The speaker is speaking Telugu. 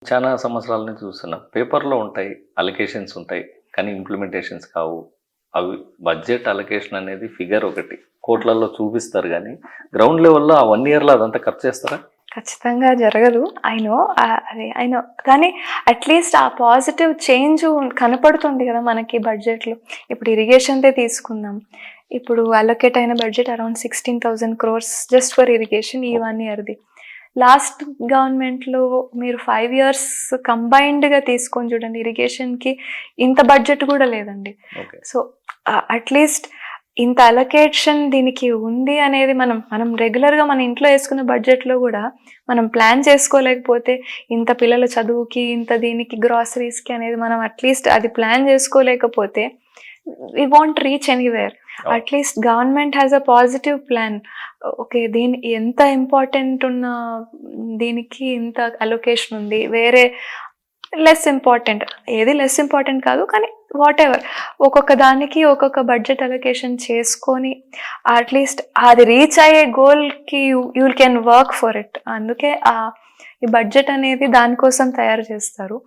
చాలా సంవత్సరాల నుంచి చూస్తున్నాం. పేపర్‌లో ఉంటాయి. అలొకేషన్స్ ఉంటాయి. కానీ ఇంప్లిమెంటేషన్స్ కావు. అవి బడ్జెట్ అలొకేషన్ అనేది ఫిగర్ ఒకటి. కోట్లల్లో చూపిస్తారు గానీ, గ్రౌండ్ లెవెల్‌లో ఆ 1 ఇయర్‌లో అదంతా ఖర్చు చేస్తారా? ఖచ్చితంగా జరగదు. I know. అది ఐ నో. కానీ అట్‌లీస్ట్ ఆ పాజిటివ్ చేంజ్ కనపడుతుంది కదా మనకి బడ్జెట్‌లో. ఇప్పుడు ఇరిగేషన్‌దే తీసుకుందాం. ఇప్పుడు అలొకేట్ అయిన budget around 16,000 crores just for irrigation ఈ 1 ఇయర్‌ది. లాస్ట్ గవర్నమెంట్‌లో మీరు 5 ఇయర్స్ కంబైన్డ్‌గా తీసుకొని చూడండి, ఇరిగేషన్‌కి ఇంత బడ్జెట్ కూడా లేదండి. ఓకే. సో, అట్‌లీస్ట్ ఇంత అలొకేషన్ దీనికి ఉంది అనేది మనం రెగ్యులర్‌గా మన ఇంట్లో యేసుకున్న బడ్జెట్‌లో గూడా మనం ప్లాన్ చేసుకోలేకపోతే, ఇంత పిల్లల చదువుకి, ఇంత దీనికి గ్రాసరీస్‌కి అనేది మనం అట్‌లీస్ట్ అది ప్లాన్ చేసుకోలేకపోతే, we won't reach anywhere. At least government has a positive plan. Okay. ఎంత ఇంపార్టెంట్ ఉన్న దీనికి ఇంత అలొకేషన్ ఉంది. వేరే లెస్ ఇంపార్టెంట్. ఏది లెస్ ఇంపార్టెంట్ కాదు. కానీ వాటెవర్. ఒక్కొక్క దానికి ఒక్కొక్క బడ్జెట్ అలొకేషన్ చేసుకొని అట్‌లీస్ట్ అది రీచ్ అయ్యే గోల్‌కి you can work for it. అందుకే ఈ బడ్జెట్ అనేది దానికోసం తయారు చేస్తారు.